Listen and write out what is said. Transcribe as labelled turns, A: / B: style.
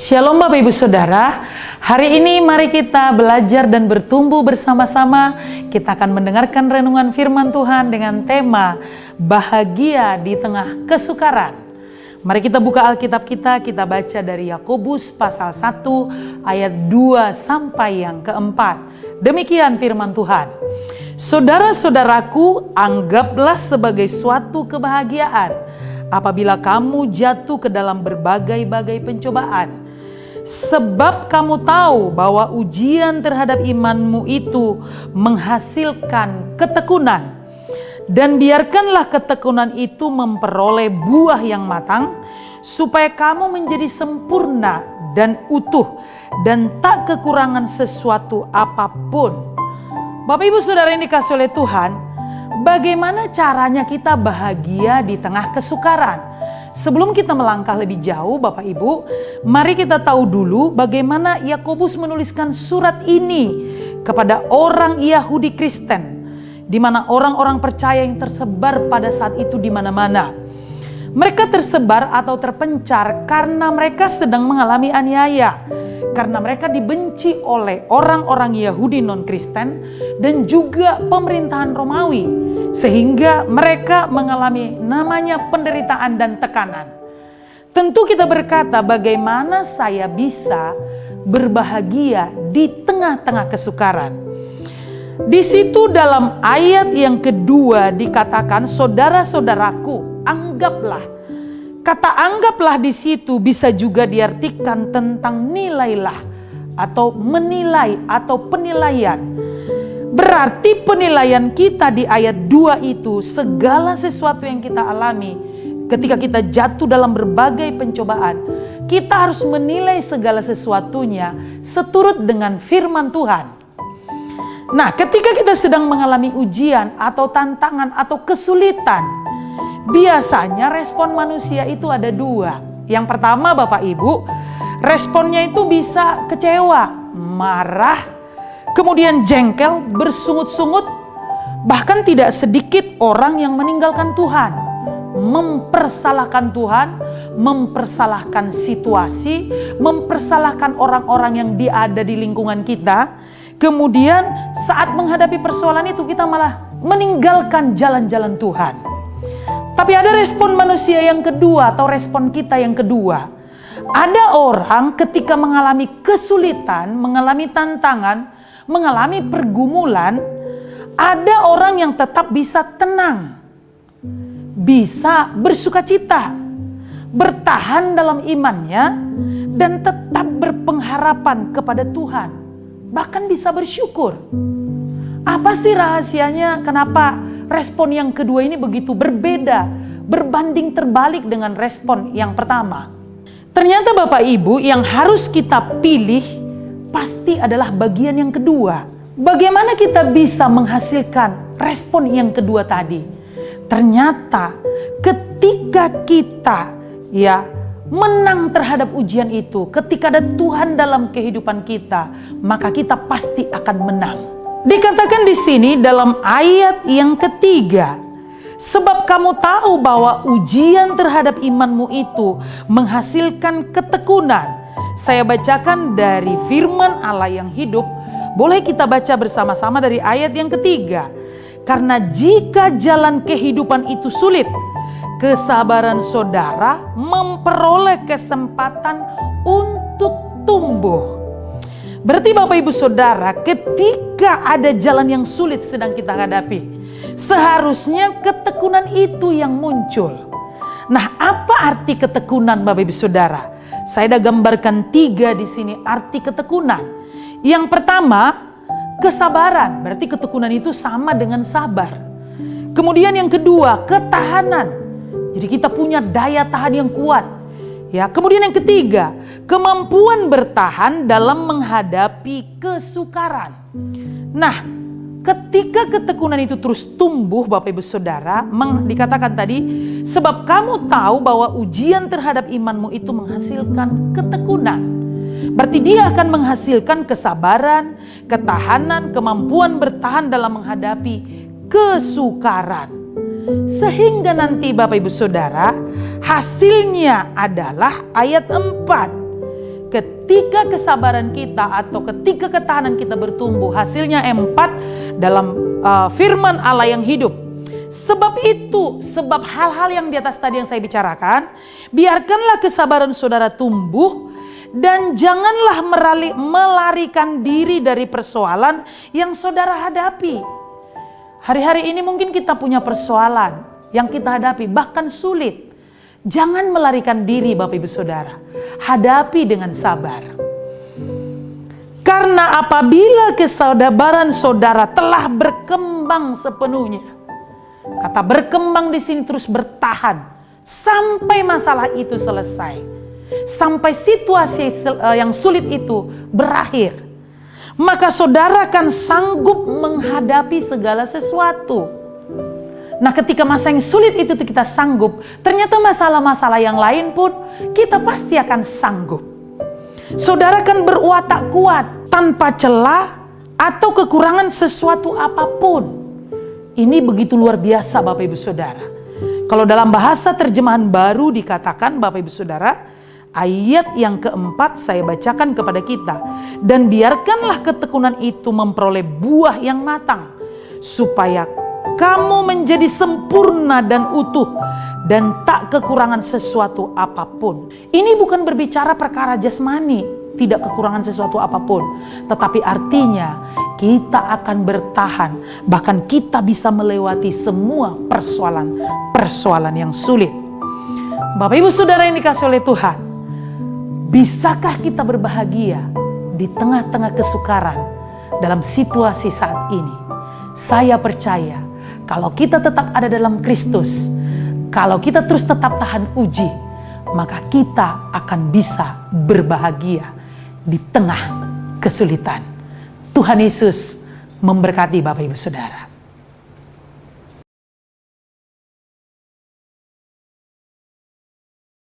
A: Shalom Bapak Ibu Saudara, hari ini mari kita belajar dan bertumbuh bersama-sama. Kita akan mendengarkan renungan firman Tuhan dengan tema bahagia di tengah kesukaran. Mari kita buka Alkitab kita baca dari Yakobus pasal 1 ayat 2 sampai yang keempat. Demikian firman Tuhan. Saudara-saudaraku, anggaplah sebagai suatu kebahagiaan apabila kamu jatuh ke dalam berbagai-bagai pencobaan. Sebab kamu tahu bahwa ujian terhadap imanmu itu menghasilkan ketekunan. Dan biarkanlah ketekunan itu memperoleh buah yang matang, supaya kamu menjadi sempurna dan utuh, dan tak kekurangan sesuatu apapun. Bapak Ibu Saudara yang dikasihi oleh Tuhan, bagaimana caranya kita bahagia di tengah kesukaran? Sebelum kita melangkah lebih jauh Bapak Ibu, mari kita tahu dulu bagaimana Yakobus menuliskan surat ini kepada orang Yahudi Kristen, di mana orang-orang percaya yang tersebar pada saat itu di mana-mana. Mereka tersebar atau terpencar karena mereka sedang mengalami aniaya, karena mereka dibenci oleh orang-orang Yahudi non-Kristen dan juga pemerintahan Romawi, sehingga mereka mengalami namanya penderitaan dan tekanan. Tentu kita berkata, bagaimana saya bisa berbahagia di tengah-tengah kesukaran? Di situ dalam ayat yang kedua dikatakan, saudara-saudaraku, anggaplah. Kata anggaplah di situ bisa juga diartikan tentang nilailah atau menilai atau penilaian. Berarti penilaian kita di ayat 2 itu segala sesuatu yang kita alami ketika kita jatuh dalam berbagai pencobaan, kita harus menilai segala sesuatunya seturut dengan firman Tuhan. Nah, ketika kita sedang mengalami ujian atau tantangan atau kesulitan, biasanya respon manusia itu ada dua. Yang pertama Bapak Ibu, responnya itu bisa kecewa, marah, kemudian jengkel, bersungut-sungut. Bahkan tidak sedikit orang yang meninggalkan Tuhan, mempersalahkan Tuhan, mempersalahkan situasi, mempersalahkan orang-orang yang ada di lingkungan kita. Kemudian saat menghadapi persoalan itu kita malah meninggalkan jalan-jalan Tuhan. Tapi ada respon manusia yang kedua atau respon kita yang kedua. Ada orang ketika mengalami kesulitan, mengalami tantangan, mengalami pergumulan, ada orang yang tetap bisa tenang, bisa bersukacita, bertahan dalam imannya, dan tetap berpengharapan kepada Tuhan, bahkan bisa bersyukur. Apa sih rahasianya? Kenapa respon yang kedua ini begitu berbeda, berbanding terbalik dengan respon yang pertama? Ternyata Bapak Ibu, yang harus kita pilih pasti adalah bagian yang kedua. Bagaimana kita bisa menghasilkan respon yang kedua tadi? Ternyata ketika kita menang terhadap ujian itu, ketika ada Tuhan dalam kehidupan kita, maka kita pasti akan menang. Dikatakan di sini dalam ayat yang ketiga, sebab kamu tahu bahwa ujian terhadap imanmu itu menghasilkan ketekunan. Saya bacakan dari firman Allah yang hidup. Boleh kita baca bersama-sama dari ayat yang ketiga. Karena jika jalan kehidupan itu sulit, kesabaran saudara memperoleh kesempatan untuk tumbuh. Berarti Bapak Ibu Saudara, ketika ada jalan yang sulit sedang kita hadapi, seharusnya ketekunan itu yang muncul. Nah, apa arti ketekunan Bapak Ibu Saudara? Saya sudah gambarkan 3 di sini arti ketekunan. Yang pertama, kesabaran. Berarti ketekunan itu sama dengan sabar. Kemudian yang kedua, ketahanan. Jadi kita punya daya tahan yang kuat. Kemudian yang ketiga, kemampuan bertahan dalam menghadapi kesukaran. Nah, ketika ketekunan itu terus tumbuh Bapak Ibu Saudara, dikatakan tadi, sebab kamu tahu bahwa ujian terhadap imanmu itu menghasilkan ketekunan. Berarti dia akan menghasilkan kesabaran, ketahanan, kemampuan bertahan dalam menghadapi kesukaran. Sehingga nanti Bapak Ibu Saudara, hasilnya adalah ayat 4. ketika kesabaran kita atau ketika ketahanan kita bertumbuh, hasilnya 4 dalam firman Allah yang hidup. Sebab itu, sebab hal-hal yang di atas tadi yang saya bicarakan, biarkanlah kesabaran saudara tumbuh dan janganlah melarikan diri dari persoalan yang saudara hadapi. Hari-hari ini mungkin kita punya persoalan yang kita hadapi, bahkan sulit. Jangan melarikan diri Bapak Ibu Saudara. Hadapi dengan sabar. Karena apabila kesabaran saudara telah berkembang sepenuhnya. Kata berkembang di sini terus bertahan sampai masalah itu selesai. Sampai situasi yang sulit itu berakhir. Maka saudara akan sanggup menghadapi segala sesuatu. Nah, ketika masa yang sulit itu kita sanggup, ternyata masalah-masalah yang lain pun kita pasti akan sanggup. Saudara akan berwatak kuat tanpa celah atau kekurangan sesuatu apapun. Ini begitu luar biasa Bapak Ibu Saudara. Kalau dalam bahasa terjemahan baru dikatakan Bapak Ibu Saudara, ayat yang keempat saya bacakan kepada kita. Dan biarkanlah ketekunan itu memperoleh buah yang matang, supaya kamu menjadi sempurna dan utuh dan tak kekurangan sesuatu apapun. Ini bukan berbicara perkara jasmani, tidak kekurangan sesuatu apapun. Tetapi artinya kita akan bertahan, bahkan kita bisa melewati semua persoalan yang sulit. Bapak Ibu Saudara yang dikasihi oleh Tuhan, bisakah kita berbahagia di tengah-tengah kesukaran dalam situasi saat ini? Saya percaya kalau kita tetap ada dalam Kristus, kalau kita terus tetap tahan uji, maka kita akan bisa berbahagia di tengah kesulitan. Tuhan Yesus memberkati Bapak Ibu Saudara.